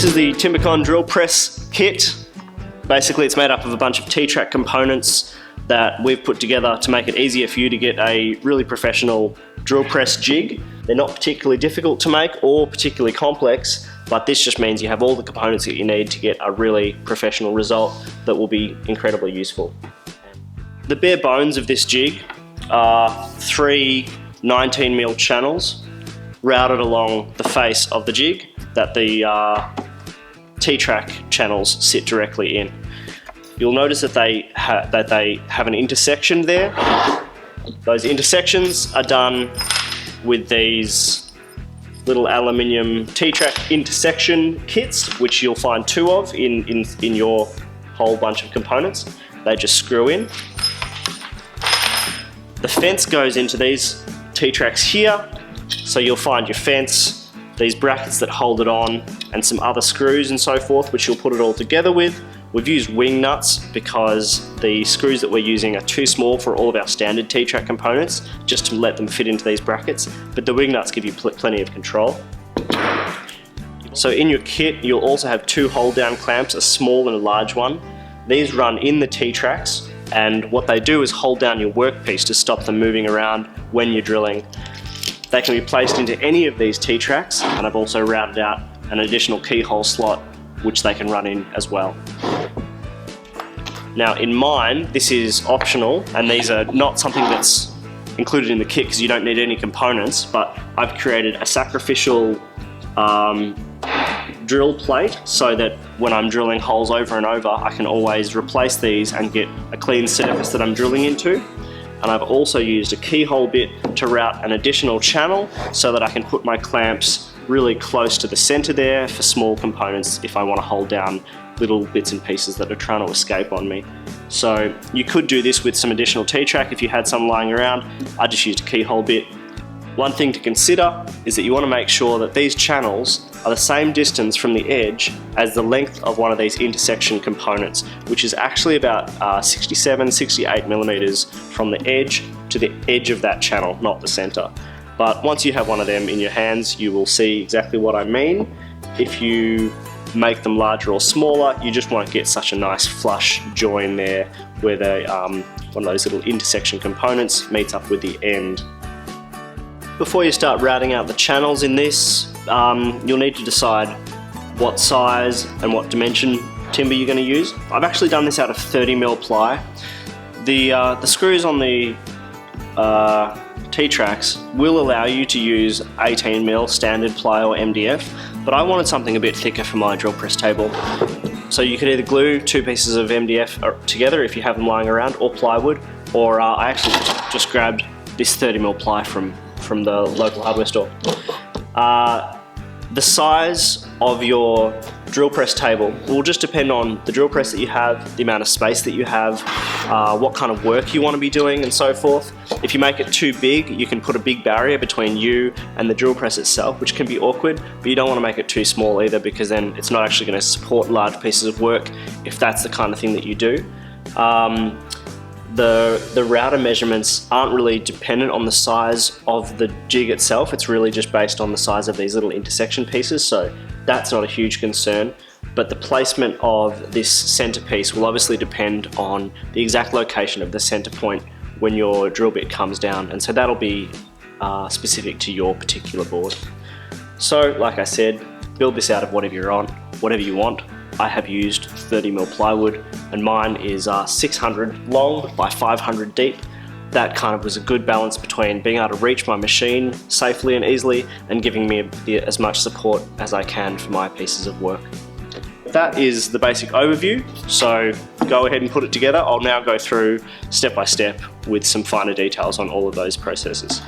is the Timbecon drill press kit. Basically it's made up of a bunch of T-track components that we've put together to make it easier for you to get a really professional drill press jig. They're not particularly difficult to make or particularly complex, but this just means you have all the components that you need to get a really professional result that will be incredibly useful. The bare bones of this jig are 3 19mm channels routed along the face of the jig that the T-track channels sit directly in. You'll notice that they have an intersection there. Those intersections are done with these little aluminium T-track intersection kits, which you'll find 2 of in your whole bunch of components. They just screw in. The fence goes into these T-tracks here, so you'll find your fence, these brackets that hold it on, and some other screws and so forth, which you'll put it all together with. We've used wing nuts because the screws that we're using are too small for all of our standard T-track components, just to let them fit into these brackets, but the wing nuts give you plenty of control. So in your kit, you'll also have 2 hold down clamps, a small and a large one. These run in the T-tracks, and what they do is hold down your workpiece to stop them moving around when you're drilling. They can be placed into any of these T-tracks, and I've also routed out an additional keyhole slot which they can run in as well. Now in mine, this is optional, and these are not something that's included in the kit because you don't need any components, but I've created a sacrificial drill plate so that when I'm drilling holes over and over, I can always replace these and get a clean surface that I'm drilling into. And I've also used a keyhole bit to route an additional channel so that I can put my clamps really close to the center there for small components if I want to hold down little bits and pieces that are trying to escape on me. So you could do this with some additional T-track if you had some lying around. I just used a keyhole bit. One thing to consider is that you want to make sure that these channels are the same distance from the edge as the length of one of these intersection components, which is actually about 67-68 millimeters from the edge to the edge of that channel, not the center. But once you have one of them in your hands, you will see exactly what I mean. If you make them larger or smaller, you just won't get such a nice flush join there where one of those little intersection components meets up with the end. Before you start routing out the channels in this, you'll need to decide what size and what dimension timber you're going to use. I've actually done this out of 30mm ply. The screws on the T-tracks will allow you to use 18mm standard ply or MDF, but I wanted something a bit thicker for my drill press table. So you could either glue 2 pieces of MDF together if you have them lying around, or plywood, or I actually just grabbed this 30mm ply from the local hardware store. The size of your drill press table will just depend on the drill press that you have, the amount of space that you have, what kind of work you want to be doing and so forth. If you make it too big, you can put a big barrier between you and the drill press itself, which can be awkward, but you don't want to make it too small either, because then it's not actually going to support large pieces of work if that's the kind of thing that you do. The router measurements aren't really dependent on the size of the jig itself. It's really just based on the size of these little intersection pieces, so that's not a huge concern. But the placement of this centerpiece will obviously depend on the exact location of the center point when your drill bit comes down, and so that'll be specific to your particular board. So like I said, build this out of whatever you want. I have used 30mm plywood, and mine is 600 long by 500 deep. That kind of was a good balance between being able to reach my machine safely and easily and giving me as much support as I can for my pieces of work. That is the basic overview, so go ahead and put it together. I'll now go through step by step with some finer details on all of those processes.